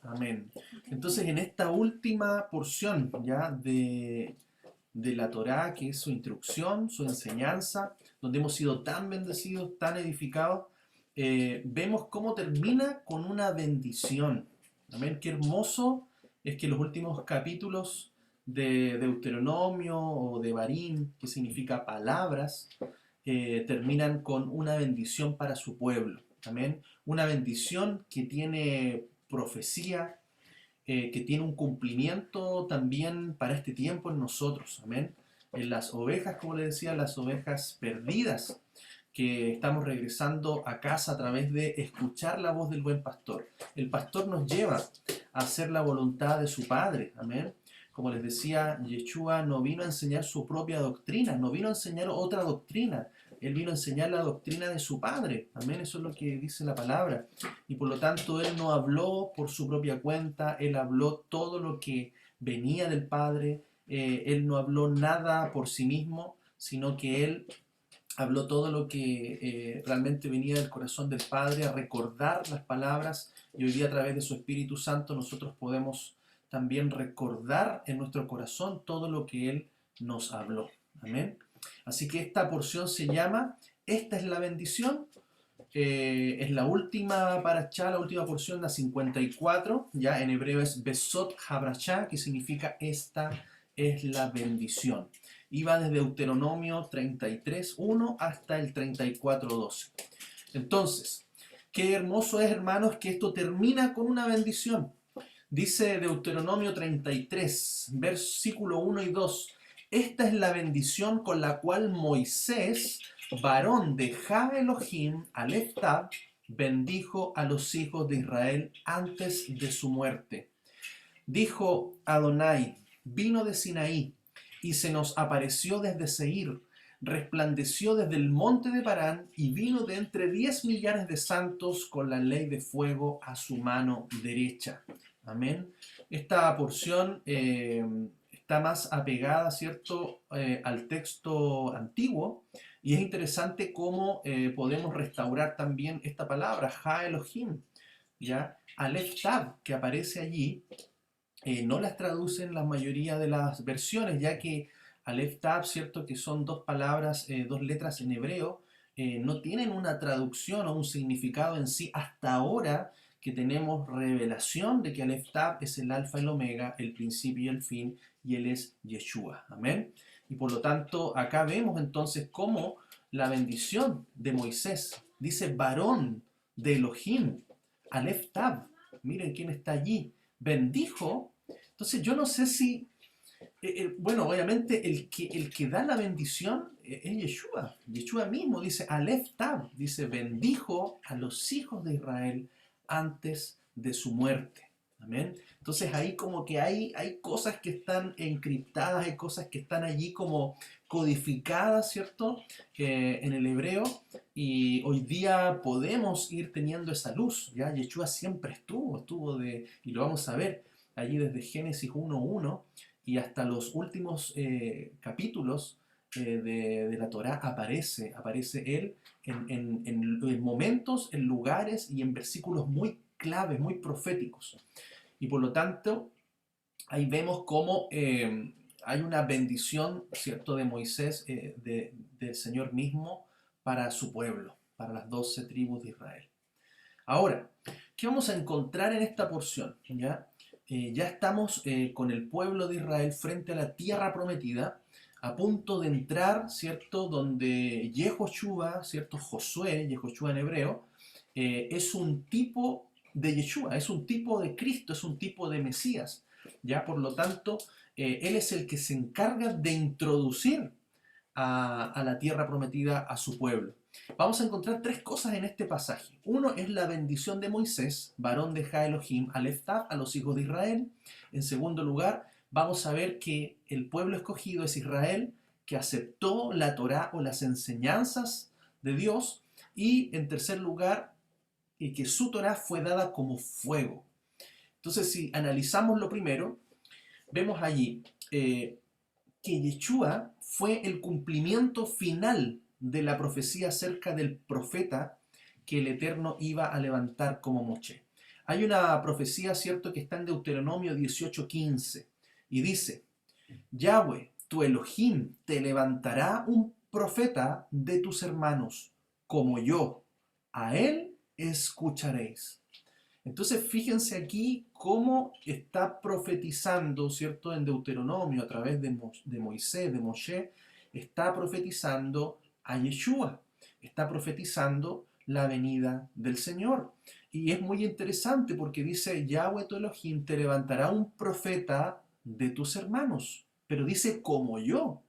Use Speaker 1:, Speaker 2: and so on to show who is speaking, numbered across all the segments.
Speaker 1: Amén. Entonces, en esta última porción ya de la Torá, que es su instrucción, su enseñanza, donde hemos sido tan bendecidos, tan edificados, vemos cómo termina con una bendición. Amén. Qué hermoso es que los últimos capítulos de Deuteronomio o de Barín, que significa palabras, terminan con una bendición para su pueblo. Amén. Una bendición que tiene profecía, que tiene un cumplimiento también para este tiempo en nosotros. Amén. En las ovejas, como le decía, las ovejas perdidas, que estamos regresando a casa a través de escuchar la voz del buen pastor. El pastor nos lleva a hacer la voluntad de su Padre. Amén. Como les decía, Yeshua no vino a enseñar su propia doctrina, no vino a enseñar otra doctrina. Él vino a enseñar la doctrina de su Padre. Amén. Eso es lo que dice la palabra. Y por lo tanto, Él no habló por su propia cuenta. Él habló todo lo que venía del Padre. Él no habló nada por sí mismo, sino que Él habló todo lo que realmente venía del corazón del Padre, a recordar las palabras, y hoy día a través de su Espíritu Santo nosotros podemos también recordar en nuestro corazón todo lo que Él nos habló. Amén. Así que esta porción se llama Esta es la bendición. Es la última parashá, la última porción, la 54. Ya en hebreo es Besot Habrashá, que significa esta es la bendición. Y va desde Deuteronomio 33:1 hasta el 34:12. Entonces, qué hermoso es, hermanos, que esto termina con una bendición. Dice Deuteronomio 33, versículo 1 y 2. Esta es la bendición con la cual Moisés, varón de Ja Elohim, Aleph Tab, bendijo a los hijos de Israel antes de su muerte. Dijo Adonai, vino de Sinaí, y se nos apareció desde Seir, resplandeció desde el monte de Parán, y vino de entre 10 millares de santos con la ley de fuego a su mano derecha. Amén. Esta porción está más apegada, ¿cierto?, al texto antiguo, y es interesante cómo podemos restaurar también esta palabra, Ha Elohim, ¿ya? Aleph Tab, que aparece allí, no las traducen la mayoría de las versiones, ya que Aleph Tab, ¿cierto?, que son dos palabras, dos letras en hebreo, no tienen una traducción o un significado en sí hasta ahora que tenemos revelación de que Aleph Tab es el alfa y el omega, el principio y el fin, y él es Yeshua. Amén. Y por lo tanto, acá vemos entonces cómo la bendición de Moisés dice varón de Elohim, Aleph Tab. Miren quién está allí. Bendijo. Entonces yo no sé si, bueno, obviamente el que da la bendición es Yeshua. Yeshua mismo dice, Aleph Tab, dice, bendijo a los hijos de Israel antes de su muerte. Amén. Entonces ahí como que hay cosas que están encriptadas, hay cosas que están allí como codificadas, ¿cierto? En el hebreo, y hoy día podemos ir teniendo esa luz, ¿ya? Yeshua siempre y lo vamos a ver allí desde Génesis 1:1 y hasta los últimos capítulos de la Torá aparece Él en momentos, en lugares y en versículos muy claves, muy proféticos. Y por lo tanto, ahí vemos cómo hay una bendición, ¿cierto?, de Moisés, del Señor mismo para su pueblo, para las 12 tribus de Israel. Ahora, ¿qué vamos a encontrar en esta porción? Ya estamos con el pueblo de Israel frente a la tierra prometida, a punto de entrar, ¿cierto?, donde Yehoshua, ¿cierto?, Josué, Yehoshua en hebreo, es un tipo de Yeshua, es un tipo de Cristo, es un tipo de Mesías. Ya, por lo tanto, Él es el que se encarga de introducir a la tierra prometida a su pueblo. Vamos a encontrar tres cosas en este pasaje. Uno es la bendición de Moisés, varón de Ja Elohim, Aleph Tab, a los hijos de Israel. En segundo lugar, vamos a ver que el pueblo escogido es Israel, que aceptó la Torá o las enseñanzas de Dios. Y en tercer lugar, que su Torá fue dada como fuego. Entonces, si analizamos lo primero, vemos allí que Yeshua fue el cumplimiento final de la profecía acerca del profeta que el Eterno iba a levantar como Moshe. Hay una profecía, ¿cierto?, que está en Deuteronomio 18:15 y dice: Yahweh, tu Elohim, te levantará un profeta de tus hermanos, como yo. A él escucharéis. Entonces, fíjense aquí cómo está profetizando, ¿cierto? En Deuteronomio, a través de Moisés, de Moshe, está profetizando a Yeshua, está profetizando la venida del Señor. Y es muy interesante porque dice: Yahweh tu Elohim te levantará un profeta de tus hermanos, pero dice como yo.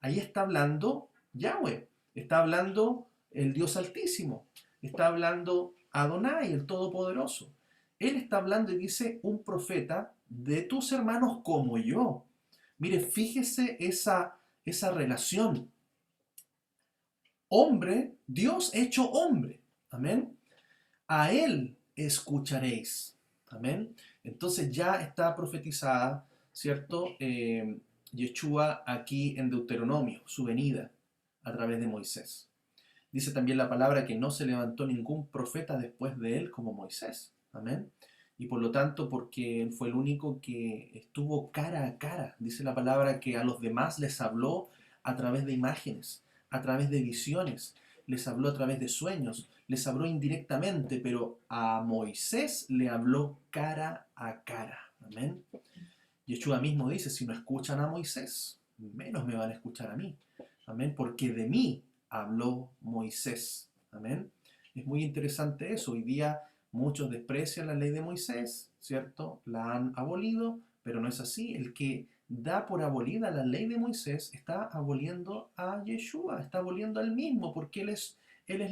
Speaker 1: Ahí está hablando Yahweh, está hablando el Dios Altísimo, está hablando Adonai, el Todopoderoso. Él está hablando y dice: un profeta de tus hermanos como yo. Mire, fíjese esa relación. Hombre, Dios hecho hombre. Amén. A él escucharéis. Amén. Entonces ya está profetizada, ¿cierto? Yeshua aquí en Deuteronomio, su venida a través de Moisés. Dice también la palabra que no se levantó ningún profeta después de él como Moisés. Amén. Y por lo tanto, porque él fue el único que estuvo cara a cara. Dice la palabra que a los demás les habló a través de imágenes, a través de visiones, les habló a través de sueños, les habló indirectamente, pero a Moisés le habló cara a cara. Amén. Yeshua mismo dice: si no escuchan a Moisés, menos me van a escuchar a mí. Amén. Porque de mí habló Moisés. Amén. Es muy interesante eso. Hoy día muchos desprecian la ley de Moisés, ¿cierto? La han abolido, pero no es así. El que da por abolida la ley de Moisés está aboliendo a Yeshua, está aboliendo al mismo, porque él es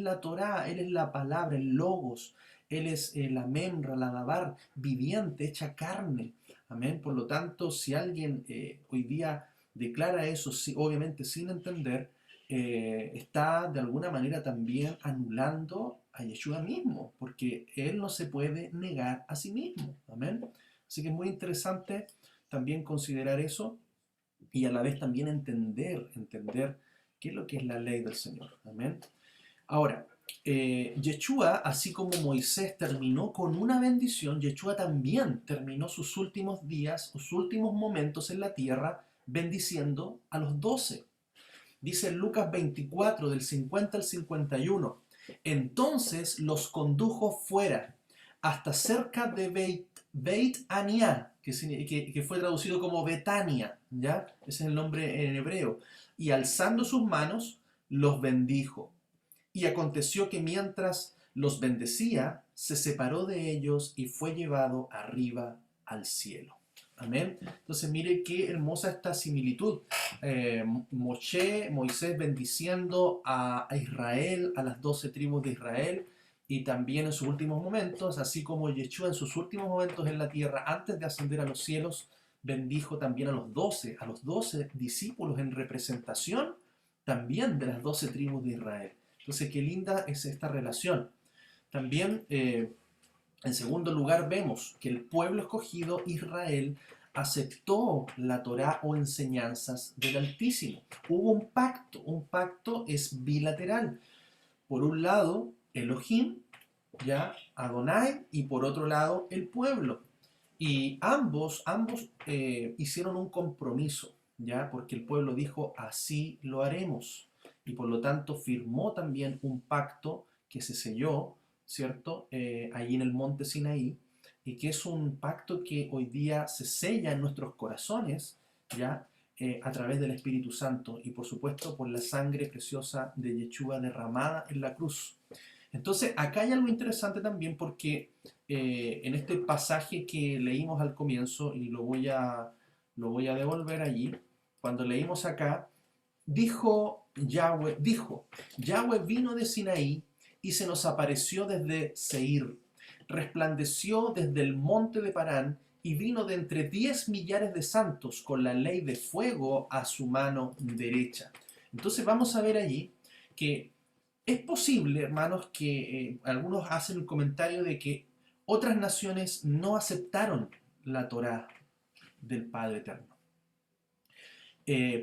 Speaker 1: la Torá, él es la palabra, el logos, él es la memra, la dabar, viviente, hecha carne. Amén. Por lo tanto, si alguien hoy día declara eso, obviamente sin entender, está de alguna manera también anulando a Yeshua mismo, porque él no se puede negar a sí mismo. Amén. Así que es muy interesante también considerar eso y a la vez también entender qué es lo que es la ley del Señor. Amén. Ahora, Yeshua, así como Moisés terminó con una bendición, Yeshua también terminó sus últimos días, sus últimos momentos en la tierra, bendiciendo a los 12. Dice en Lucas 24, del 50 al 51. Entonces los condujo fuera, hasta cerca de Beit Aniá, que fue traducido como Betania, ¿ya? Ese es el nombre en hebreo. Y alzando sus manos, los bendijo. Y aconteció que mientras los bendecía, se separó de ellos y fue llevado arriba al cielo. Amén. Entonces mire qué hermosa esta similitud. Moisés bendiciendo a Israel, a las 12 tribus de Israel, y también en sus últimos momentos, así como Yeshua en sus últimos momentos en la tierra, antes de ascender a los cielos, bendijo también a los 12 discípulos en representación también de las 12 tribus de Israel. Entonces, qué linda es esta relación. También, en segundo lugar, vemos que el pueblo escogido, Israel, aceptó la Torá o enseñanzas del Altísimo. Hubo un pacto es bilateral. Por un lado, Elohim, ya, Adonai, y por otro lado, el pueblo. Y ambos hicieron un compromiso, ya, porque el pueblo dijo: así lo haremos. Y por lo tanto firmó también un pacto que se selló, ¿cierto? Allí en el monte Sinaí, y que es un pacto que hoy día se sella en nuestros corazones, ¿ya? A través del Espíritu Santo y por supuesto por la sangre preciosa de Yeshua derramada en la cruz. Entonces, acá hay algo interesante también porque en este pasaje que leímos al comienzo, y lo voy a devolver allí, cuando leímos acá, Yahweh vino de Sinaí y se nos apareció desde Seir, resplandeció desde el monte de Parán y vino de entre 10 millares de santos con la ley de fuego a su mano derecha. Entonces vamos a ver allí que es posible, hermanos, que algunos hacen el comentario de que otras naciones no aceptaron la Torá del Padre Eterno.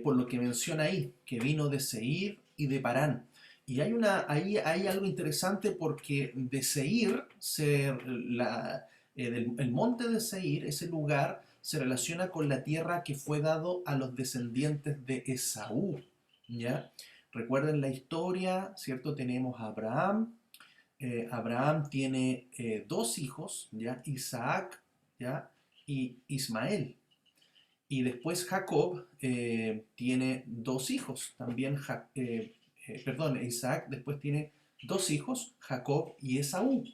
Speaker 1: Por lo que menciona ahí, que vino de Seir y de Parán. Y hay algo interesante porque de Seir el monte de Seir, ese lugar, se relaciona con la tierra que fue dado a los descendientes de Esaú, ¿ya? Recuerden la historia, ¿cierto? Tenemos a Abraham. Abraham tiene dos hijos, ¿ya? Isaac, ¿ya? Y Ismael. Y después Jacob tiene dos hijos, también, perdón, Isaac después tiene dos hijos, Jacob y Esaú.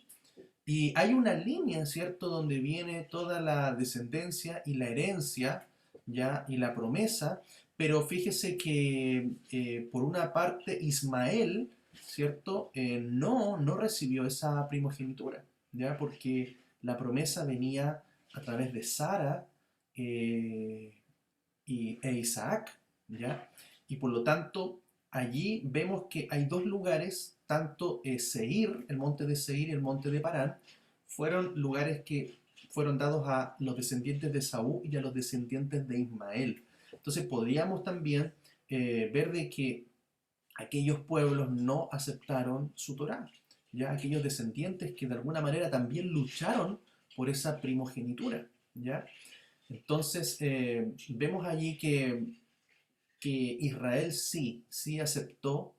Speaker 1: Y hay una línea, ¿cierto?, donde viene toda la descendencia y la herencia, ¿ya? Y la promesa, pero fíjese que por una parte Ismael, ¿cierto?, no recibió esa primogenitura, ¿ya? Porque la promesa venía a través de Sara e Isaac, ¿ya? Y por lo tanto, allí vemos que hay dos lugares, tanto Seir, el monte de Seir y el monte de Parán, fueron lugares que fueron dados a los descendientes de Saúl y a los descendientes de Ismael. Entonces podríamos también ver de que aquellos pueblos no aceptaron su Torá, ya aquellos descendientes que de alguna manera también lucharon por esa primogenitura, ¿ya? Entonces, vemos allí que Israel sí aceptó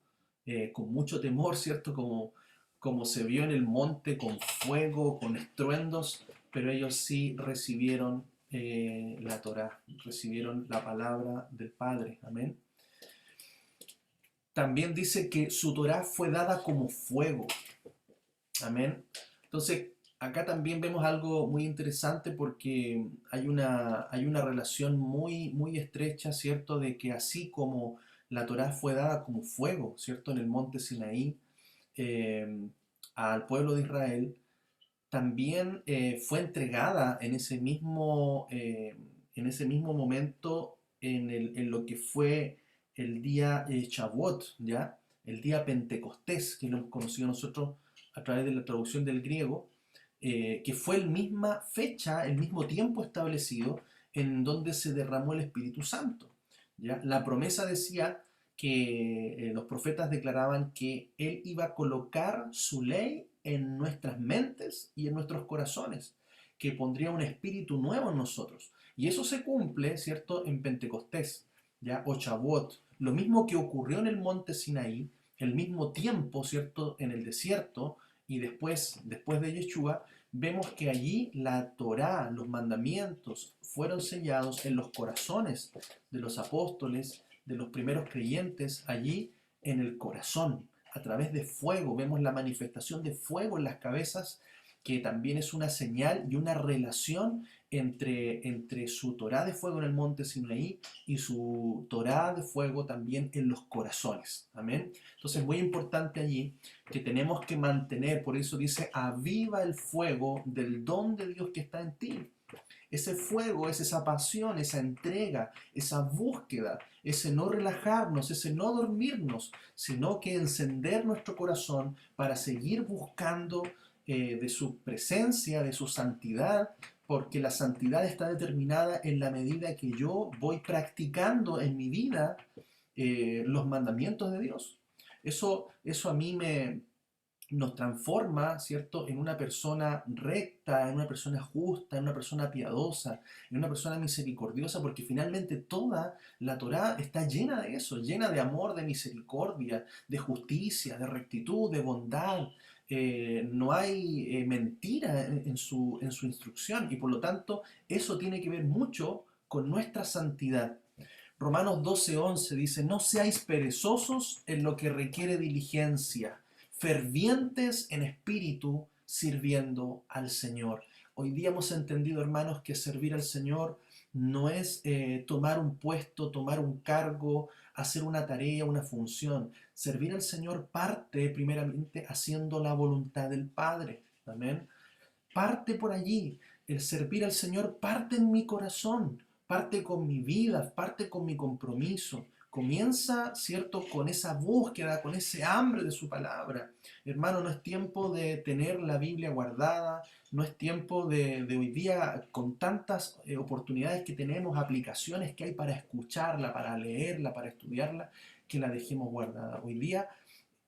Speaker 1: con mucho temor, ¿cierto? Como se vio en el monte con fuego, con estruendos, pero ellos sí recibieron la Torá, recibieron la palabra del Padre. Amén. También dice que su Torá fue dada como fuego. Amén. Entonces, acá también vemos algo muy interesante porque hay una relación muy estrecha, ¿cierto? De que así como la Torá fue dada como fuego, ¿cierto? En el monte Sinaí eh, al pueblo de Israel, también fue entregada en ese mismo momento en lo que fue el día Shavuot, ¿ya? El día Pentecostés, que lo hemos conocido nosotros a través de la traducción del griego, que fue la misma fecha, el mismo tiempo establecido en donde se derramó el Espíritu Santo, ¿ya? La promesa decía que los profetas declaraban que Él iba a colocar su ley en nuestras mentes y en nuestros corazones, que pondría un espíritu nuevo en nosotros. Y eso se cumple, ¿cierto?, en Pentecostés, ¿ya? O Shavuot. Lo mismo que ocurrió en el monte Sinaí, el mismo tiempo, ¿cierto?, en el desierto, y después de Yeshua, vemos que allí la Torá, los mandamientos, fueron sellados en los corazones de los apóstoles, de los primeros creyentes, allí en el corazón, a través de fuego. Vemos la manifestación de fuego en las cabezas, que también es una señal y una relación entre su Torá de fuego en el monte Sinaí y su Torá de fuego también en los corazones. Amén. Entonces, muy importante allí que tenemos que mantener, por eso dice, aviva el fuego del don de Dios que está en ti. Ese fuego es esa pasión, esa entrega, esa búsqueda, ese no relajarnos, ese no dormirnos, sino que encender nuestro corazón para seguir buscando de su presencia, de su santidad, porque la santidad está determinada en la medida que yo voy practicando en mi vida los mandamientos de Dios. Eso a mí nos transforma, ¿cierto?, en una persona recta, en una persona justa, en una persona piadosa, en una persona misericordiosa, porque finalmente toda la Torá está llena de eso, llena de amor, de misericordia, de justicia, de rectitud, de bondad. No hay mentira en su instrucción, y por lo tanto eso tiene que ver mucho con nuestra santidad. Romanos 12:11 dice, no seáis perezosos en lo que requiere diligencia, fervientes en espíritu, sirviendo al Señor. Hoy día hemos entendido, hermanos, que servir al Señor no es tomar un puesto, tomar un cargo, hacer una tarea, una función. Servir al Señor parte primeramente haciendo la voluntad del Padre. Amén. Parte por allí. El servir al Señor parte en mi corazón, parte con mi vida, parte con mi compromiso. Comienza, ¿cierto?, con esa búsqueda, con ese hambre de su palabra. Hermano, no es tiempo de tener la Biblia guardada, no es tiempo de hoy día, con tantas oportunidades que tenemos, aplicaciones que hay para escucharla, para leerla, para estudiarla, que la dejemos guardada. Hoy día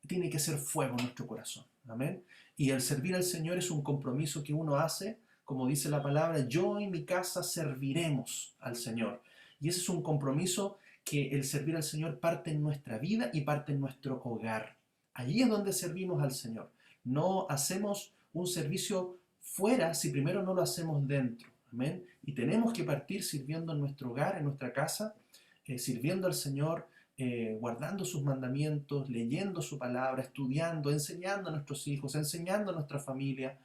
Speaker 1: tiene que ser fuego en nuestro corazón. Amén. Y el servir al Señor es un compromiso que uno hace como dice la palabra, yo y mi casa serviremos al Señor. Y ese es un compromiso que el servir al Señor parte en nuestra vida y parte en nuestro hogar. Allí es donde servimos al Señor. No hacemos un servicio fuera si primero no lo hacemos dentro. Amén. Y tenemos que partir sirviendo en nuestro hogar, en nuestra casa, sirviendo al Señor, guardando sus mandamientos, leyendo su palabra, estudiando, enseñando a nuestros hijos, enseñando a nuestra familia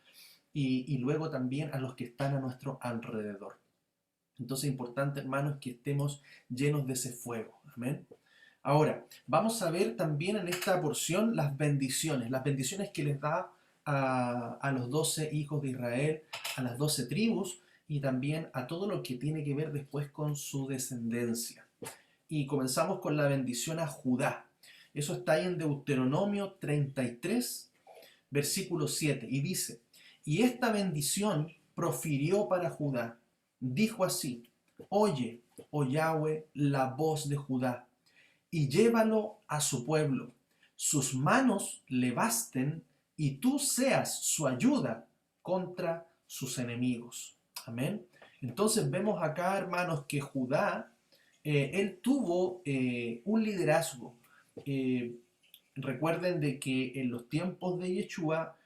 Speaker 1: y luego también a los que están a nuestro alrededor. Entonces es importante, hermanos, que estemos llenos de ese fuego. Amén. Ahora, vamos a ver también en esta porción las bendiciones que les da a los 12 hijos de Israel, a las 12 tribus y también a todo lo que tiene que ver después con su descendencia. Y comenzamos con la bendición a Judá. Eso está ahí en Deuteronomio 33, versículo 7, y dice, y esta bendición profirió para Judá. Dijo así, oye, oh Yahweh, la voz de Judá, y llévalo a su pueblo. Sus manos le basten y tú seas su ayuda contra sus enemigos. Amén. Entonces vemos acá, hermanos, que Judá, él tuvo un liderazgo. Eh, Recuerden de que en los tiempos de Yeshua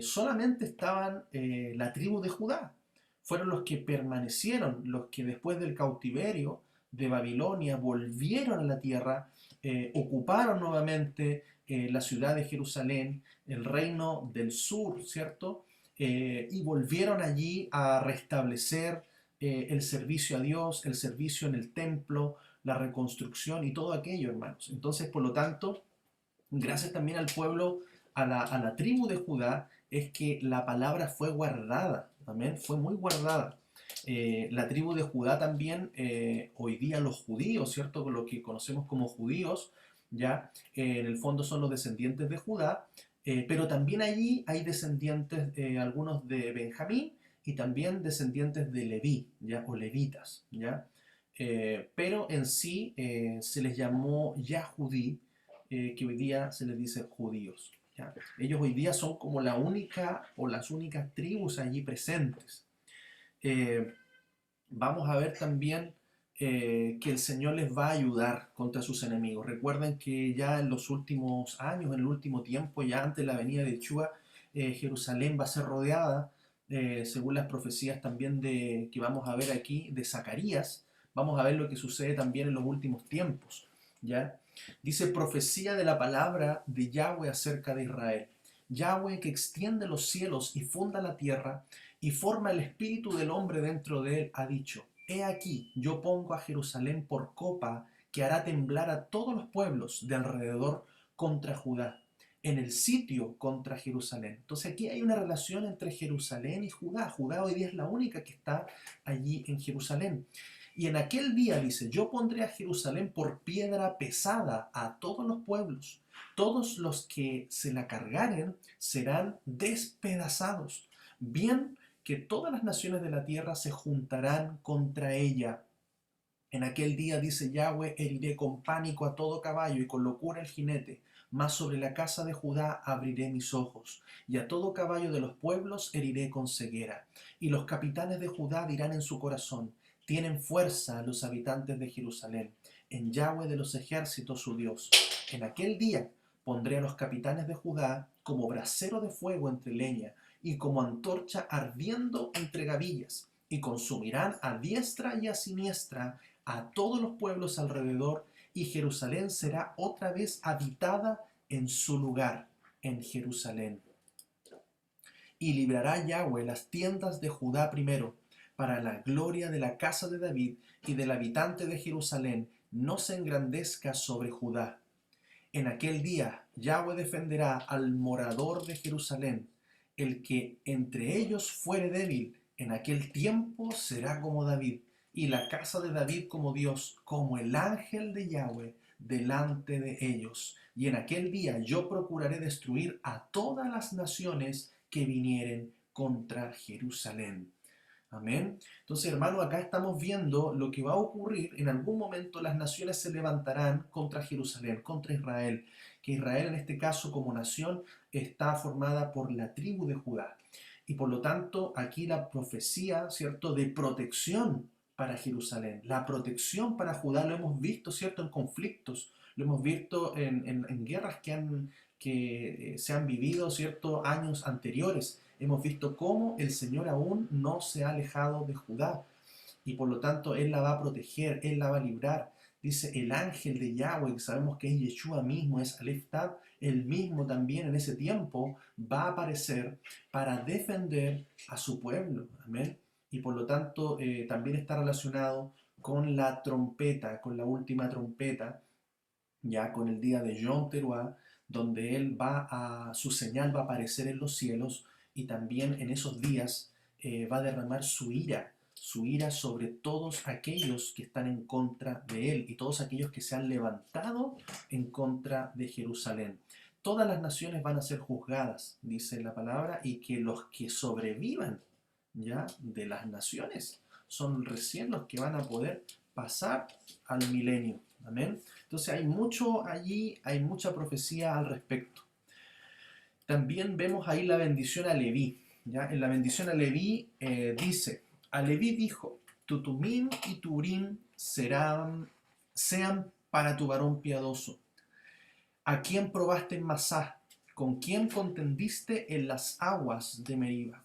Speaker 1: solamente estaban la tribu de Judá. Fueron los que permanecieron, los que después del cautiverio de Babilonia volvieron a la tierra, ocuparon nuevamente la ciudad de Jerusalén, el reino del sur, ¿cierto? Y volvieron allí a restablecer el servicio a Dios, el servicio en el templo, la reconstrucción y todo aquello, hermanos. Entonces, por lo tanto, gracias también al pueblo, a la tribu de Judá, es que la palabra fue guardada, amén, fue muy guardada. La tribu de Judá también, hoy día los judíos, ¿cierto? Con lo que conocemos como judíos, ya en el fondo son los descendientes de Judá, pero también allí hay descendientes, algunos de Benjamín y también descendientes de Leví, ¿ya? O levitas, ¿ya? Pero en sí se les llamó Yahudí, que hoy día se les dice judíos. ¿Ya? Ellos hoy día son como la única o las únicas tribus allí presentes. Eh, Vamos a ver también que el Señor les va a ayudar contra sus enemigos. Recuerden que ya en los últimos años, en el último tiempo, ya antes de la venida de Yeshua, Jerusalén va a ser rodeada, según las profecías también que vamos a ver aquí de Zacarías. Vamos a ver lo que sucede también en los últimos tiempos. ¿Ya? Dice profecía de la palabra de Yahweh acerca de Israel. Yahweh que extiende los cielos y funda la tierra y forma el espíritu del hombre dentro de él, ha dicho, he aquí, yo pongo a Jerusalén por copa que hará temblar a todos los pueblos de alrededor contra Judá, en el sitio contra Jerusalén. Entonces aquí hay una relación entre Jerusalén y Judá. Judá hoy día es la única que está allí en Jerusalén. Y en aquel día dice, yo pondré a Jerusalén por piedra pesada a todos los pueblos. Todos los que se la cargaren serán despedazados. Bien que todas las naciones de la tierra se juntarán contra ella. En aquel día, dice Yahweh, heriré con pánico a todo caballo y con locura al jinete, mas sobre la casa de Judá abriré mis ojos, y a todo caballo de los pueblos heriré con ceguera. Y los capitanes de Judá dirán en su corazón, tienen fuerza los habitantes de Jerusalén, en Yahweh de los ejércitos su Dios. En aquel día pondré a los capitanes de Judá como brasero de fuego entre leña, y como antorcha ardiendo entre gavillas, y consumirán a diestra y a siniestra a todos los pueblos alrededor, y Jerusalén será otra vez habitada en su lugar, en Jerusalén. Y librará Yahweh las tiendas de Judá primero, para la gloria de la casa de David y del habitante de Jerusalén no se engrandezca sobre Judá. En aquel día Yahweh defenderá al morador de Jerusalén, el que entre ellos fuere débil, en aquel tiempo será como David, y la casa de David como Dios, como el ángel de Yahweh delante de ellos. Y en aquel día yo procuraré destruir a todas las naciones que vinieren contra Jerusalén. Amén. Entonces, hermano, acá estamos viendo lo que va a ocurrir. En algún momento las naciones se levantarán contra Jerusalén, contra Israel. Que Israel, en este caso, como nación, está formada por la tribu de Judá. Y por lo tanto, aquí la profecía, ¿cierto?, de protección para Jerusalén, la protección para Judá, lo hemos visto, ¿cierto?, en conflictos, lo hemos visto en guerras que se han vivido, ¿cierto?, años anteriores. Hemos visto cómo el Señor aún no se ha alejado de Judá y por lo tanto Él la va a proteger, Él la va a librar. Dice el ángel de Yahweh, que sabemos que es Yeshua mismo, es Aleph Tav, el mismo también en ese tiempo va a aparecer para defender a su pueblo. Amén. Y por lo tanto también está relacionado con la trompeta, con la última trompeta, ya con el día de Yom Teruah, donde él su señal va a aparecer en los cielos y también en esos días va a derramar su ira sobre todos aquellos que están en contra de él y todos aquellos que se han levantado en contra de Jerusalén. Todas las naciones van a ser juzgadas, dice la palabra, y que los que sobrevivan ya de las naciones son recién los que van a poder pasar al milenio. Amén. Entonces hay mucho allí, hay mucha profecía al respecto. También vemos ahí la bendición a Leví. ¿Ya? En la bendición a Leví dice, a Leví dijo, tu Tumim y tu Urim sean para tu varón piadoso. ¿A quién probaste en Masá? ¿Con quién contendiste en las aguas de Meriba?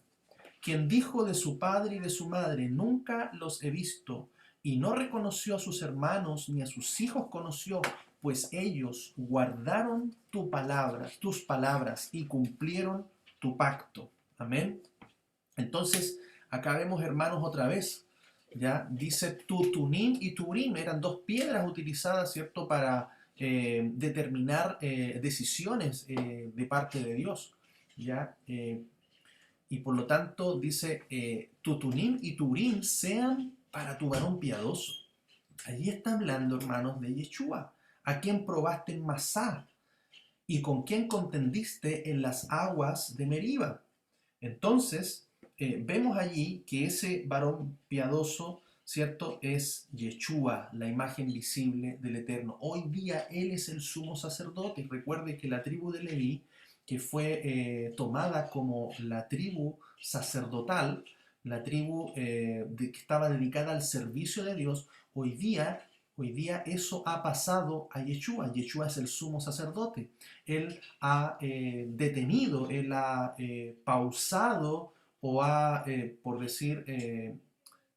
Speaker 1: Quien dijo de su padre y de su madre, nunca los he visto, y no reconoció a sus hermanos ni a sus hijos conoció, pues ellos guardaron tus palabras y cumplieron tu pacto. Amén. Entonces, acá vemos, hermanos, otra vez, ya dice tu Tunim y tu Urim, eran dos piedras utilizadas, ¿cierto?, para determinar decisiones de parte de Dios, ¿ya? Y por lo tanto dice, tu Tunim y tu Urim sean para tu varón piadoso. Allí está hablando, hermanos, de Yeshua, a quien probaste en Masá y con quien contendiste en las aguas de Meriba. Entonces, vemos allí que ese varón piadoso, ¿cierto?, es Yeshua, la imagen visible del Eterno. Hoy día Él es el sumo sacerdote. Recuerde que la tribu de Leví, que fue tomada como la tribu sacerdotal, la tribu que estaba dedicada al servicio de Dios, hoy día eso ha pasado a Yeshua. Yeshua es el sumo sacerdote. Él ha detenido, él ha pausado o ha, por decir,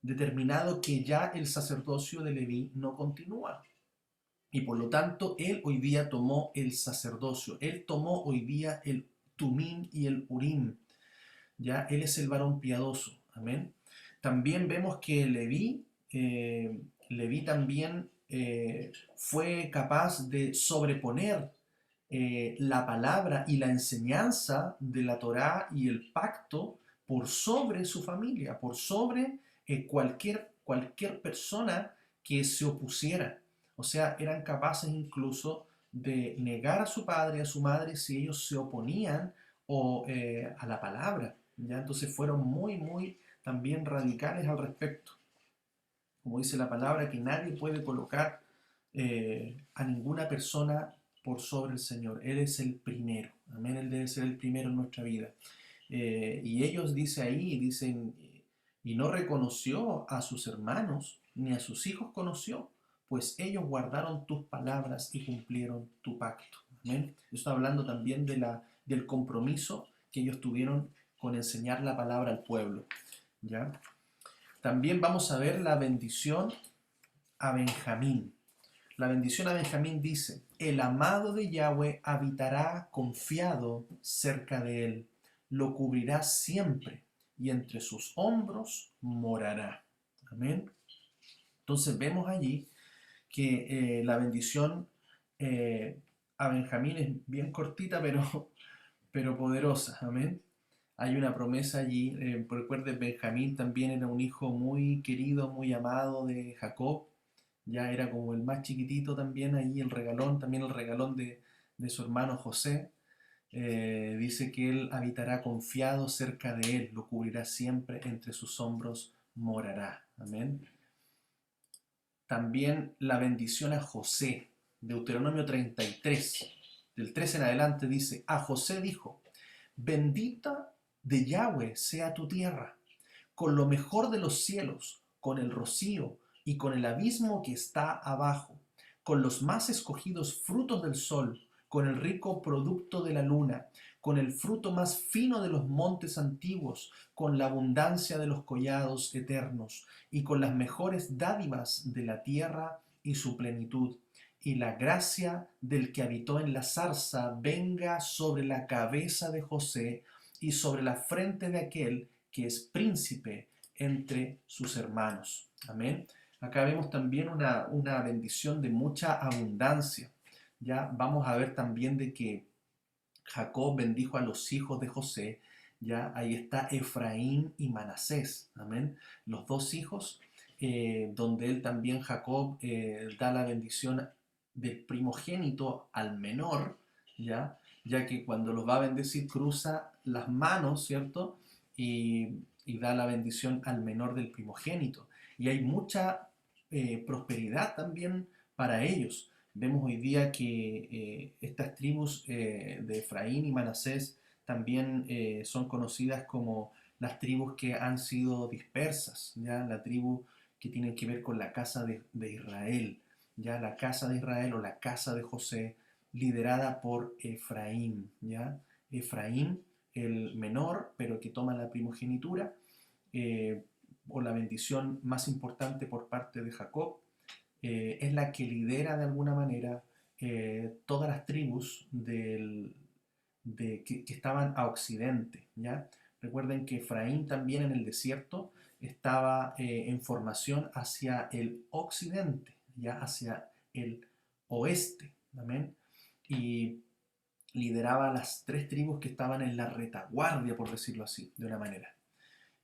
Speaker 1: determinado que ya el sacerdocio de Leví no continúa. Y por lo tanto, él hoy día tomó el sacerdocio. Él tomó hoy día el Tumim y el Urim. Ya, él es el varón piadoso. Amén. También vemos que Leví también fue capaz de sobreponer la palabra y la enseñanza de la Torá y el pacto por sobre su familia, por sobre cualquier persona que se opusiera. O sea, eran capaces incluso de negar a su padre y a su madre si ellos se oponían a la palabra. ¿Ya? Entonces fueron muy también radicales al respecto. Como dice la palabra, que nadie puede colocar a ninguna persona por sobre el Señor. Él es el primero. Amén. Él debe ser el primero en nuestra vida. Y ellos dicen, y no reconoció a sus hermanos, ni a sus hijos conoció, pues ellos guardaron tus palabras y cumplieron tu pacto. Amén. Está hablando también del compromiso que ellos tuvieron con enseñar la palabra al pueblo. ¿Ya? También vamos a ver la bendición a Benjamín. La bendición a Benjamín dice, el amado de Yahweh habitará confiado cerca de él, lo cubrirá siempre y entre sus hombros morará. Amén. Entonces vemos allí que la bendición a Benjamín es bien cortita, pero poderosa. Amén. Hay una promesa allí. Recuerden, Benjamín también era un hijo muy querido, muy amado de Jacob. Ya era como el más chiquitito también, ahí también el regalón de su hermano José. Dice que él habitará confiado cerca de él, lo cubrirá siempre, entre sus hombros morará. Amén. También la bendición a José, Deuteronomio 33, del 3 en adelante dice, a José dijo, bendita de Yahweh sea tu tierra, con lo mejor de los cielos, con el rocío y con el abismo que está abajo, con los más escogidos frutos del sol, con el rico producto de la luna, con el fruto más fino de los montes antiguos, con la abundancia de los collados eternos, y con las mejores dádivas de la tierra y su plenitud. Y la gracia del que habitó en la zarza venga sobre la cabeza de José y sobre la frente de aquel que es príncipe entre sus hermanos. Amén. Acá vemos también una bendición de mucha abundancia. Ya vamos a ver también de que Jacob bendijo a los hijos de José. Ya ahí está Efraín y Manasés. Amén. Los dos hijos, donde él también, Jacob, da la bendición del primogénito al menor, ya que cuando los va a bendecir cruza las manos, ¿cierto? Y da la bendición al menor del primogénito. Y hay mucha prosperidad también para ellos. Vemos hoy día que estas tribus de Efraín y Manasés también son conocidas como las tribus que han sido dispersas, ¿ya? La tribu que tiene que ver con la casa de Israel, ya la casa de Israel o la casa de José, liderada por Efraín, ¿ya? Efraín, el menor, pero que toma la primogenitura, eh, o la bendición más importante por parte de Jacob, es la que lidera de alguna manera todas las tribus que estaban a occidente, ¿ya? Recuerden que Efraín también en el desierto estaba en formación hacia el occidente, ya hacia el oeste, ¿amén? Y lideraba a las tres tribus que estaban en la retaguardia, por decirlo así, de una manera.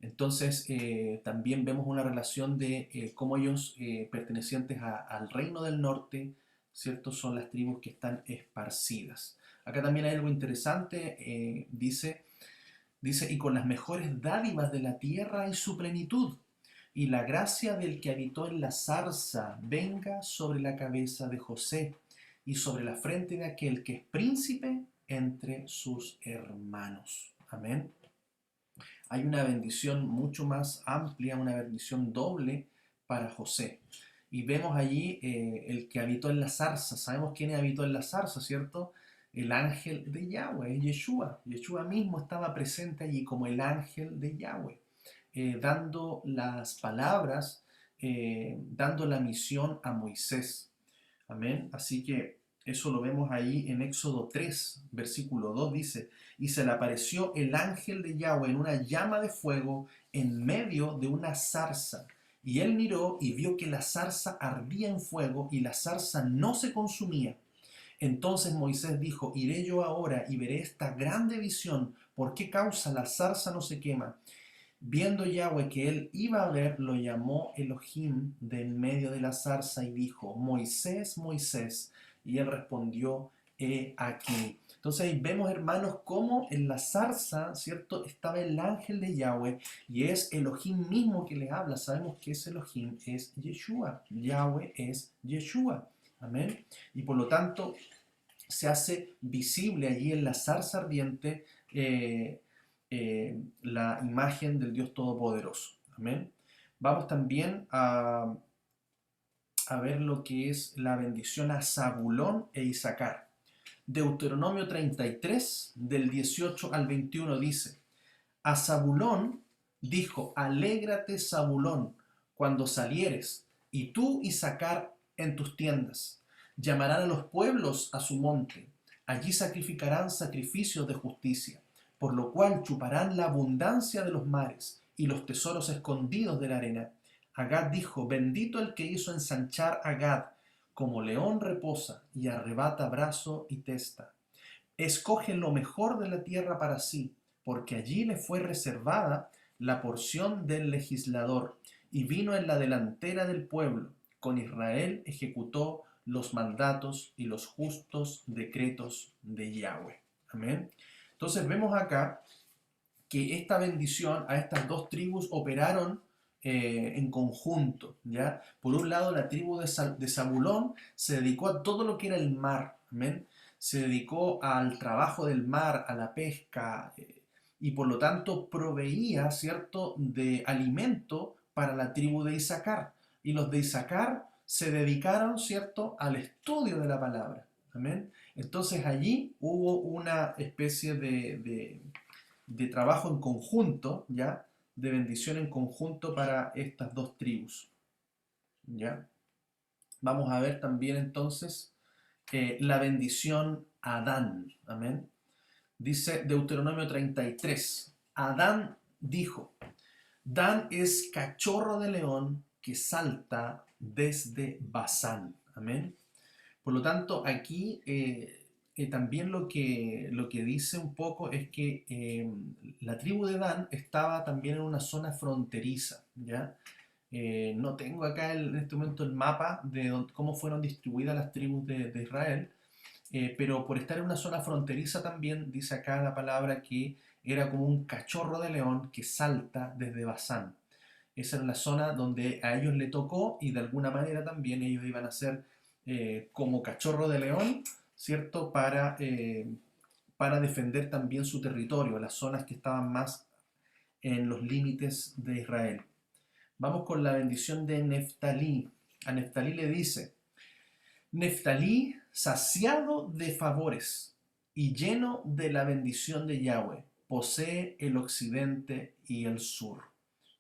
Speaker 1: Entonces, también vemos una relación de cómo ellos, pertenecientes al reino del norte, ¿cierto? Son las tribus que están esparcidas. Acá también hay algo interesante, dice, y con las mejores dádivas de la tierra y su plenitud, y la gracia del que habitó en la zarza venga sobre la cabeza de José y sobre la frente de aquel que es príncipe entre sus hermanos. Amén. Hay una bendición mucho más amplia, una bendición doble para José. Y vemos allí el que habitó en la zarza. Sabemos quién habitó en la zarza, ¿cierto? El ángel de Yahweh, Yeshua. Yeshua mismo estaba presente allí como el ángel de Yahweh, dando las palabras, dando la misión a Moisés. Amén. Así que eso lo vemos ahí en Éxodo 3, versículo 2, dice, y se le apareció el ángel de Yahweh en una llama de fuego en medio de una zarza. Y él miró y vio que la zarza ardía en fuego y la zarza no se consumía. Entonces Moisés dijo, iré yo ahora y veré esta grande visión, ¿por qué causa la zarza no se quema? Viendo Yahweh que él iba a ver, lo llamó Elohim de en medio de la zarza y dijo, Moisés, Moisés. Y él respondió, he aquí. Entonces ahí vemos, hermanos, cómo en la zarza, ¿cierto? Estaba el ángel de Yahweh y es Elohim mismo que le habla. Sabemos que ese Elohim es Yeshua. Yahweh es Yeshua. Amén. Y por lo tanto se hace visible allí en la zarza ardiente la imagen del Dios Todopoderoso. Amén. Vamos también a ver lo que es la bendición a Zabulón e Isaacar. Deuteronomio 33, del 18 al 21 dice, a Zabulón dijo, alégrate Zabulón cuando salieres, y tú Isaacar en tus tiendas. Llamarán a los pueblos a su monte, allí sacrificarán sacrificios de justicia, por lo cual chuparán la abundancia de los mares y los tesoros escondidos de la arena. Agad dijo, bendito el que hizo ensanchar a Gad, como león reposa y arrebata brazo y testa. Escoge lo mejor de la tierra para sí, porque allí le fue reservada la porción del legislador, y vino en la delantera del pueblo. Con Israel ejecutó los mandatos y los justos decretos de Yahweh. Amén. Entonces vemos acá que esta bendición a estas dos tribus operaron en conjunto, ¿ya? Por un lado, la tribu de Zabulón se dedicó a todo lo que era el mar, ¿amén? Se dedicó al trabajo del mar, a la pesca, y por lo tanto proveía, ¿cierto?, de alimento para la tribu de Isaacar. Y los de Isaacar se dedicaron, ¿cierto?, al estudio de la palabra. Amén. Entonces allí hubo una especie de trabajo en conjunto, ¿ya? De bendición en conjunto para estas dos tribus, ¿ya? Vamos a ver también entonces la bendición a Adán. Amén. Dice Deuteronomio 33. Adán dijo: Dan es cachorro de león que salta desde Basán. Amén. Por lo tanto, aquí también lo que dice un poco es que la tribu de Dan estaba también en una zona fronteriza, ¿ya? No tengo acá en este momento el mapa de cómo fueron distribuidas las tribus de Israel, pero por estar en una zona fronteriza también dice acá la palabra que era como un cachorro de león que salta desde Basán. Esa era la zona donde a ellos le tocó y de alguna manera también ellos iban a ser como cachorro de león, ¿cierto? Para defender también su territorio, las zonas que estaban más en los límites de Israel. Vamos con la bendición de Neftalí. A Neftalí le dice: Neftalí, saciado de favores y lleno de la bendición de Yahweh, posee el occidente y el sur.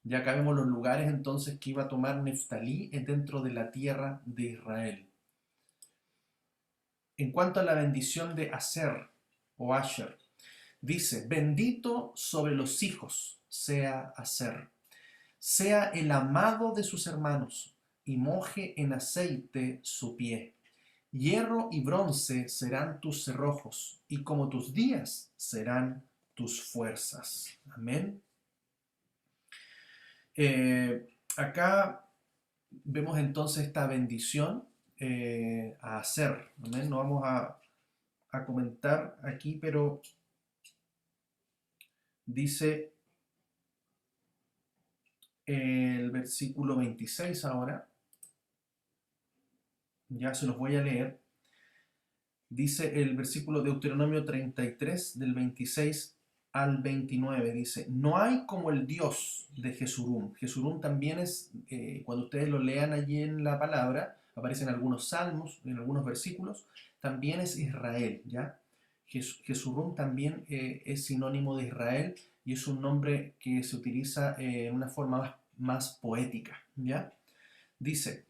Speaker 1: Ya acá vemos los lugares entonces que iba a tomar Neftalí dentro de la tierra de Israel. En cuanto a la bendición de Aser o Asher, dice: bendito sobre los hijos sea Aser, sea el amado de sus hermanos, y moje en aceite su pie. Hierro y bronce serán tus cerrojos, y como tus días serán tus fuerzas. Amén. Acá vemos entonces esta bendición a hacer. Amén. No vamos a comentar aquí, pero dice el versículo 26 ahora. Ya se los voy a leer. Dice el versículo de Deuteronomio 33, del 26 al 29. Dice: no hay como el Dios de Jesurum. Jesurum también es, cuando ustedes lo lean allí en la palabra, aparece en algunos salmos, en algunos versículos, también es Israel, ¿ya? Jesurum también es sinónimo de Israel y es un nombre que se utiliza en una forma más poética, ¿ya? Dice: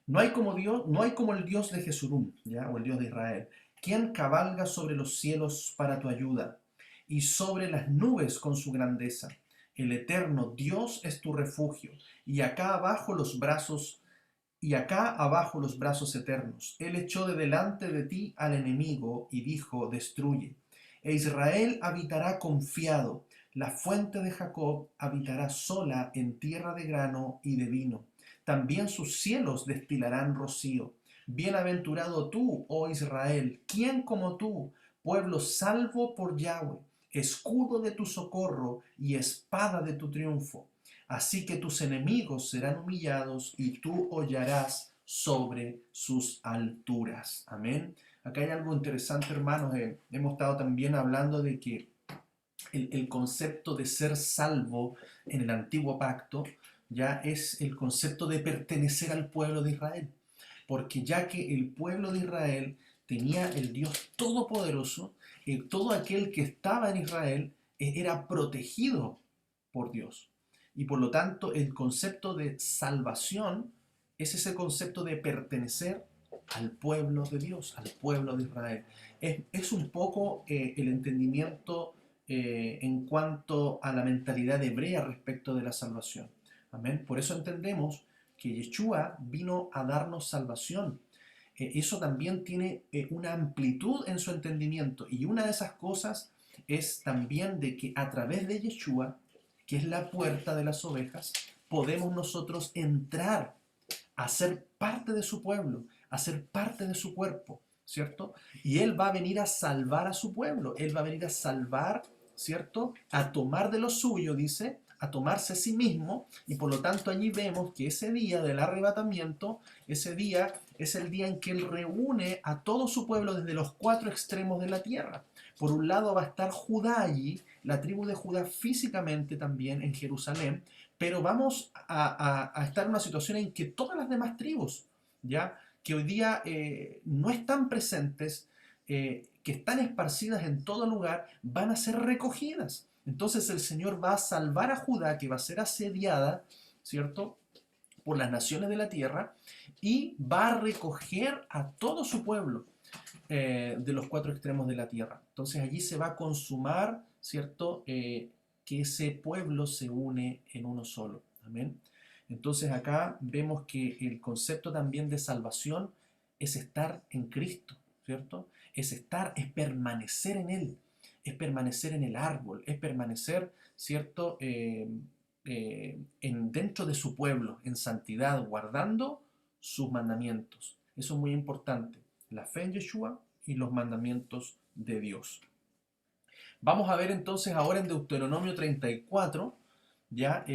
Speaker 1: no hay como Dios, no hay como el Dios de Jesurum, ¿ya? O el Dios de Israel, quien cabalga sobre los cielos para tu ayuda y sobre las nubes con su grandeza. El eterno Dios es tu refugio, y acá abajo los brazos eternos. Él echó de delante de ti al enemigo y dijo: destruye. E Israel habitará confiado, la fuente de Jacob habitará sola en tierra de grano y de vino. También sus cielos destilarán rocío. Bienaventurado tú, oh Israel, ¿quién como tú, pueblo salvo por Yahweh, escudo de tu socorro y espada de tu triunfo? Así que tus enemigos serán humillados y tú hollarás sobre sus alturas. Amén. Acá hay algo interesante, hermanos. Hemos estado también hablando de que el concepto de ser salvo en el antiguo pacto ya es el concepto de pertenecer al pueblo de Israel. Porque ya que el pueblo de Israel tenía el Dios Todopoderoso, todo aquel que estaba en Israel era protegido por Dios. Y por lo tanto el concepto de salvación es ese concepto de pertenecer al pueblo de Dios, al pueblo de Israel. Es un poco el entendimiento en cuanto a la mentalidad hebrea respecto de la salvación. Amén. Por eso entendemos que Yeshua vino a darnos salvación. Eso también tiene una amplitud en su entendimiento, y una de esas cosas es también de que a través de Yeshua, que es la puerta de las ovejas, podemos nosotros entrar a ser parte de su pueblo, a ser parte de su cuerpo, ¿cierto? Y Él va a venir a salvar a su pueblo, Él va a venir a salvar, ¿cierto? A tomar de lo suyo, dice, a tomarse a sí mismo, y por lo tanto allí vemos que ese día del arrebatamiento, ese día es el día en que Él reúne a todo su pueblo desde los cuatro extremos de la tierra. Por un lado va a estar Judá allí, la tribu de Judá físicamente también en Jerusalén, pero vamos a estar en una situación en que todas las demás tribus, ¿ya? Que hoy día no están presentes, que están esparcidas en todo lugar, van a ser recogidas. Entonces el Señor va a salvar a Judá, que va a ser asediada, ¿cierto?, por las naciones de la tierra, y va a recoger a todo su pueblo de los cuatro extremos de la tierra. Entonces allí se va a consumar, ¿cierto?, que ese pueblo se une en uno solo. Amén. Entonces acá vemos que el concepto también de salvación es estar en Cristo, ¿cierto? Es permanecer en Él, es permanecer en el árbol, es permanecer, ¿cierto?, dentro de su pueblo, en santidad, guardando sus mandamientos. Eso es muy importante. La fe en Yeshua y los mandamientos de Dios. Vamos a ver entonces ahora en Deuteronomio 34, ya,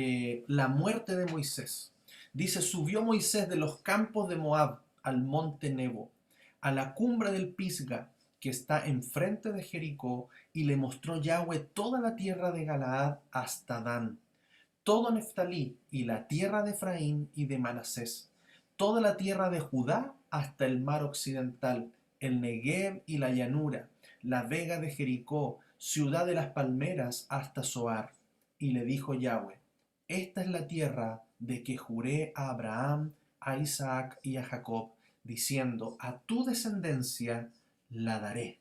Speaker 1: la muerte de Moisés. Dice, subió Moisés de los campos de Moab al monte Nebo, a la cumbre del Pisga, que está enfrente de Jericó, y le mostró Yahweh toda la tierra de Galaad hasta Dan, todo Neftalí y la tierra de Efraín y de Manasés, toda la tierra de Judá hasta el mar occidental, el Negev y la llanura, la vega de Jericó, ciudad de las palmeras hasta Zoar. Y le dijo Yahweh, esta es la tierra de que juré a Abraham, a Isaac y a Jacob, diciendo, a tu descendencia la daré.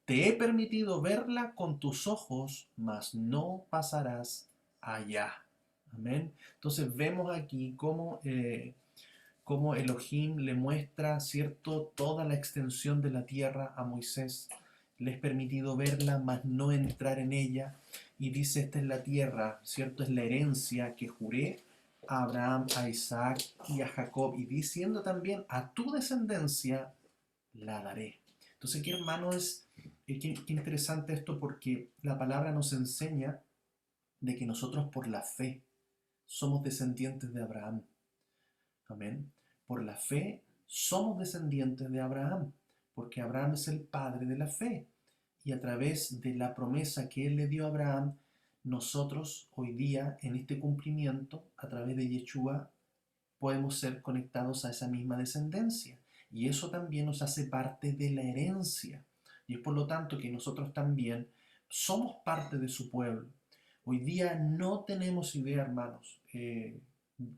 Speaker 1: Te he permitido verla con tus ojos, mas no pasarás allá. Amén. Entonces vemos aquí cómo Elohim le muestra, ¿cierto?, toda la extensión de la tierra a Moisés. Le es permitido verla, mas no entrar en ella. Y dice, esta es la tierra, ¿cierto? Es la herencia que juré a Abraham, a Isaac y a Jacob. Y diciendo también, a tu descendencia la daré. Entonces, ¿qué hermano es? Qué interesante esto, porque la palabra nos enseña de que nosotros por la fe somos descendientes de Abraham. Amén. Por la fe somos descendientes de Abraham, porque Abraham es el padre de la fe. Y a través de la promesa que él le dio a Abraham, nosotros hoy día, en este cumplimiento, a través de Yeshua, podemos ser conectados a esa misma descendencia. Y eso también nos hace parte de la herencia. Y es por lo tanto que nosotros también somos parte de su pueblo. Hoy día no tenemos idea, hermanos,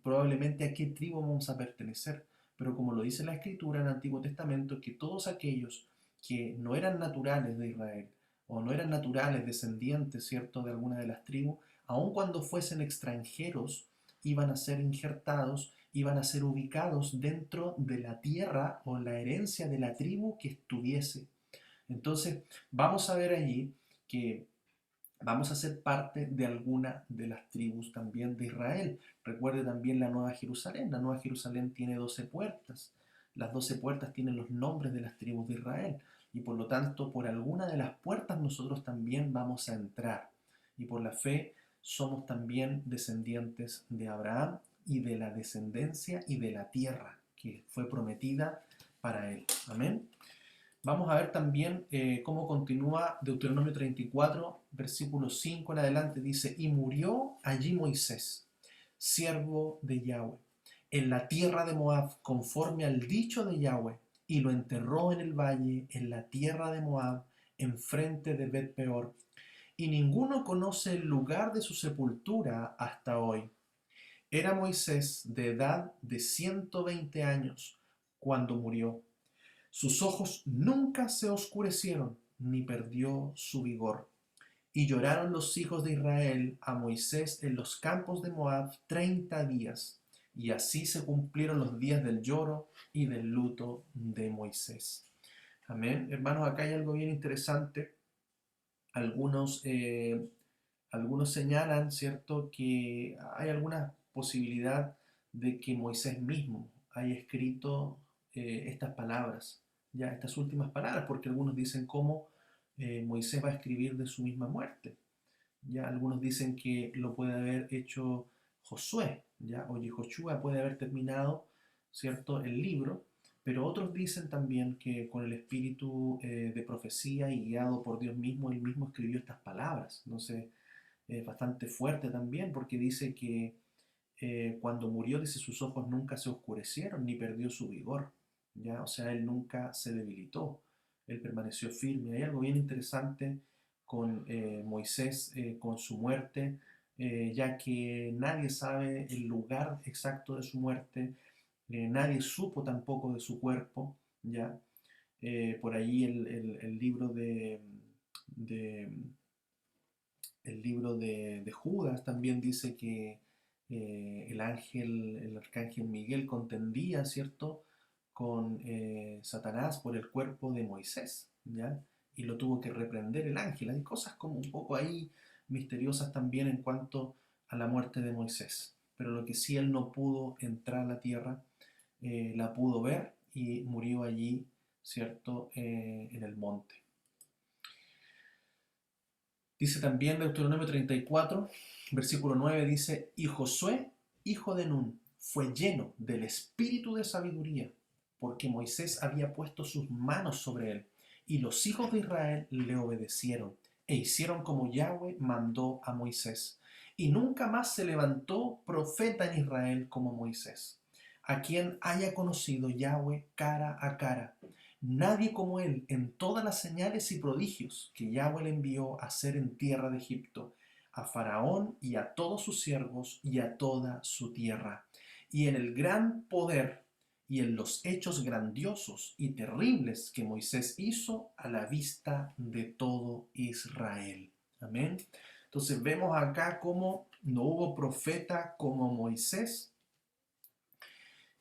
Speaker 1: probablemente a qué tribu vamos a pertenecer, pero como lo dice la Escritura en el Antiguo Testamento, que todos aquellos que no eran naturales de Israel, o no eran naturales descendientes, ¿cierto?, de alguna de las tribus, aun cuando fuesen extranjeros, iban a ser injertados, iban a ser ubicados dentro de la tierra o la herencia de la tribu que estuviese. Entonces, vamos a ver allí que vamos a ser parte de alguna de las tribus también de Israel. Recuerde también la Nueva Jerusalén. La Nueva Jerusalén tiene 12 puertas. Las 12 puertas tienen los nombres de las tribus de Israel. Y por lo tanto, por alguna de las puertas nosotros también vamos a entrar. Y por la fe somos también descendientes de Abraham y de la descendencia y de la tierra que fue prometida para él. Amén. Vamos a ver también cómo continúa Deuteronomio 34, versículo 5 en adelante. Dice, y murió allí Moisés, siervo de Yahweh, en la tierra de Moab, conforme al dicho de Yahweh, y lo enterró en el valle, en la tierra de Moab, enfrente de Bet Peor. Y ninguno conoce el lugar de su sepultura hasta hoy. Era Moisés de edad de 120 años cuando murió. Sus ojos nunca se oscurecieron, ni perdió su vigor. Y lloraron los hijos de Israel a Moisés en los campos de Moab 30 días. Y así se cumplieron los días del lloro y del luto de Moisés. Amén. Hermanos, acá hay algo bien interesante. Algunos señalan, ¿cierto?, que hay alguna posibilidad de que Moisés mismo haya escrito estas palabras, ya estas últimas palabras, porque algunos dicen cómo Moisés va a escribir de su misma muerte. Ya algunos dicen que lo puede haber hecho Josué, ya, o Yehoshua puede haber terminado, ¿cierto?, el libro, Pero otros dicen también que con el espíritu de profecía y guiado por Dios mismo, él mismo escribió estas palabras. Entonces, es bastante fuerte también porque dice que cuando murió, dice, sus ojos nunca se oscurecieron ni perdió su vigor, ¿ya? O sea, él nunca se debilitó, él permaneció firme. Hay algo bien interesante con Moisés, con su muerte, ya que nadie sabe el lugar exacto de su muerte, nadie supo tampoco de su cuerpo, ¿ya? Por ahí el libro de el libro de Judas también dice que el arcángel Miguel contendía, ¿cierto?, con Satanás por el cuerpo de Moisés, ¿ya? Y lo tuvo que reprender el ángel. Hay cosas como un poco ahí misteriosas también en cuanto a la muerte de Moisés. Pero lo que sí él no pudo entrar a la tierra, la pudo ver y murió allí, ¿cierto?, en el monte. Dice también Deuteronomio 34, versículo 9, dice, y Josué, hijo de Nun, fue lleno del espíritu de sabiduría, porque Moisés había puesto sus manos sobre él, y los hijos de Israel le obedecieron, e hicieron como Yahweh mandó a Moisés. Y nunca más se levantó profeta en Israel como Moisés, a quien haya conocido Yahweh cara a cara. Nadie como él en todas las señales y prodigios que Yahweh le envió a hacer en tierra de Egipto, a Faraón y a todos sus siervos y a toda su tierra, y en el gran poder y en los hechos grandiosos y terribles que Moisés hizo a la vista de todo Israel. Amén. Entonces vemos acá cómo no hubo profeta como Moisés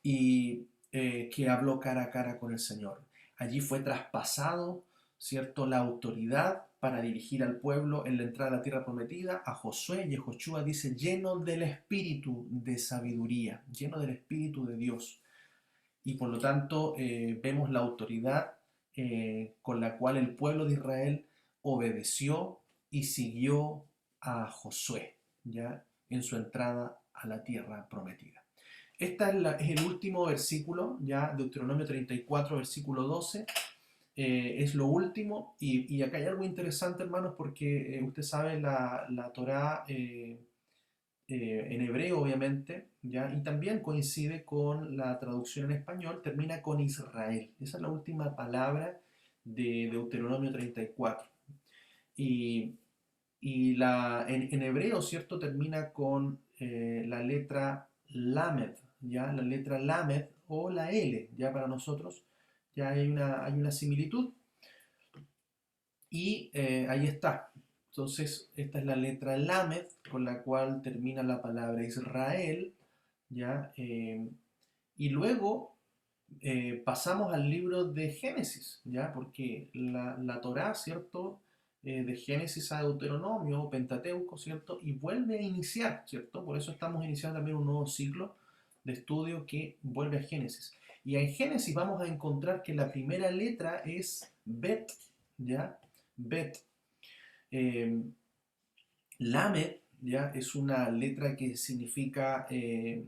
Speaker 1: y que habló cara a cara con el Señor. Allí fue traspasado, ¿cierto?, la autoridad para dirigir al pueblo en la entrada a la tierra prometida a Josué, y Josué dice, lleno del espíritu de sabiduría, lleno del espíritu de Dios. Y por lo tanto vemos la autoridad con la cual el pueblo de Israel obedeció y siguió a Josué, ¿ya?, en su entrada a la tierra prometida. Este es el último versículo, ya Deuteronomio 34, versículo 12. Es lo último, y acá hay algo interesante, hermanos, porque usted sabe, la Torá en hebreo, obviamente, ¿ya? Y también coincide con la traducción en español, termina con Israel. Esa es la última palabra de Deuteronomio 34. Y, en hebreo, ¿cierto?, termina con la letra Lamed, ¿ya? La letra Lamed o la L, ya para nosotros, ya hay una similitud. Y ahí está. Entonces, esta es la letra Lamed con la cual termina la palabra Israel, ¿ya? Y luego pasamos al libro de Génesis, ¿ya? Porque la Torá, ¿cierto?, de Génesis a Deuteronomio, Pentateuco, ¿cierto?, y vuelve a iniciar, ¿cierto? Por eso estamos iniciando también un nuevo ciclo de estudio que vuelve a Génesis. Y en Génesis vamos a encontrar que la primera letra es Bet, ¿ya? Bet. Eh, Lamed, ¿ya?, es una letra que significa, que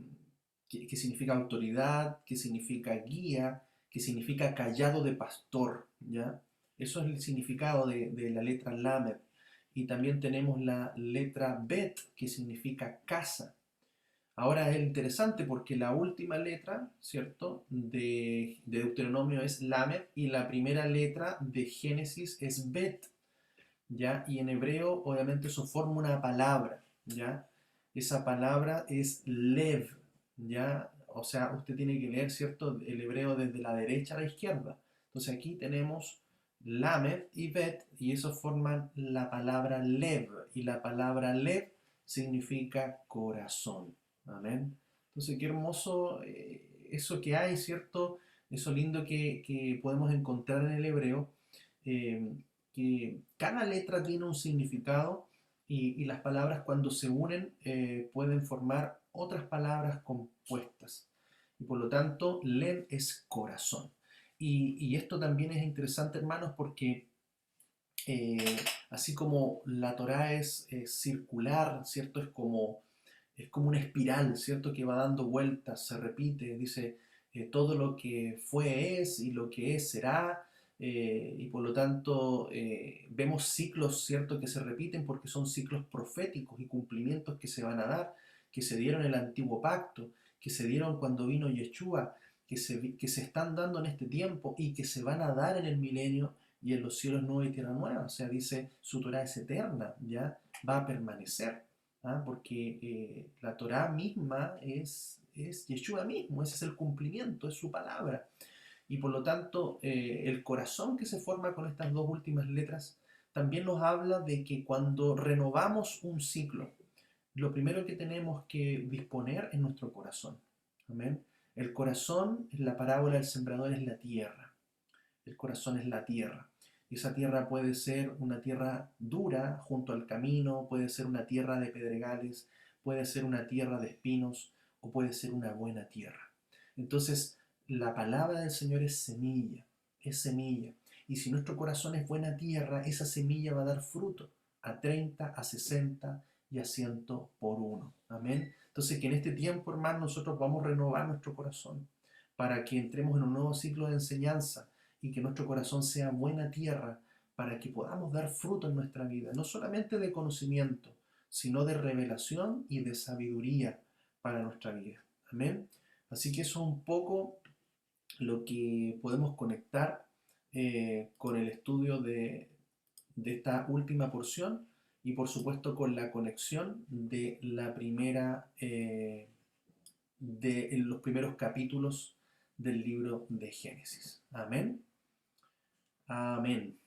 Speaker 1: significa autoridad, que significa guía, que significa callado de pastor, ¿ya? Eso es el significado de la letra Lamed. Y también tenemos la letra Bet, que significa casa. Ahora es interesante porque la última letra, ¿cierto?, de Deuteronomio es Lamed y la primera letra de Génesis es Bet, ¿ya? Y en hebreo, obviamente, eso forma una palabra, ¿ya? Esa palabra es lev, ¿ya? O sea, usted tiene que leer, ¿cierto?, el hebreo desde la derecha a la izquierda. Entonces aquí tenemos lamed y bet, y eso forman la palabra lev, y la palabra lev significa corazón. Amén. Entonces, qué hermoso eso que hay, ¿cierto? Eso lindo que podemos encontrar en el hebreo. eh, que cada letra tiene un significado y las palabras cuando se unen pueden formar otras palabras compuestas. Y por lo tanto, Lev es corazón. Y esto también es interesante, hermanos, porque eh, así como la Torá es circular, ¿cierto? Es como una espiral, ¿cierto?, que va dando vueltas, se repite, dice, todo lo que fue es y lo que es será, y por lo tanto vemos ciclos, ¿cierto?, que se repiten porque son ciclos proféticos y cumplimientos que se van a dar, que se dieron en el antiguo pacto, que se dieron cuando vino Yeshua, que se están dando en este tiempo y que se van a dar en el milenio y en los cielos nuevos y tierra nueva. O sea, dice, su Torah es eterna, ¿ya? Va a permanecer, ¿ah? Porque la Torah misma es Yeshua mismo, ese es el cumplimiento, es su palabra. Y por lo tanto, el corazón que se forma con estas dos últimas letras también nos habla de que cuando renovamos un ciclo, lo primero que tenemos que disponer es nuestro corazón. Amén. El corazón, en la parábola del sembrador, es la tierra. El corazón es la tierra. Y esa tierra puede ser una tierra dura junto al camino, puede ser una tierra de pedregales, puede ser una tierra de espinos o puede ser una buena tierra. Entonces, la palabra del Señor es semilla, es semilla. Y si nuestro corazón es buena tierra, esa semilla va a dar fruto a 30, a 60 y a 100 por uno. Amén. Entonces, que en este tiempo, hermano, nosotros vamos a renovar nuestro corazón para que entremos en un nuevo ciclo de enseñanza y que nuestro corazón sea buena tierra para que podamos dar fruto en nuestra vida, no solamente de conocimiento, sino de revelación y de sabiduría para nuestra vida. Amén. Así que eso es un poco lo que podemos conectar con el estudio de esta última porción y por supuesto con la conexión de la primera, de los primeros capítulos del libro de Génesis. Amén. Amén.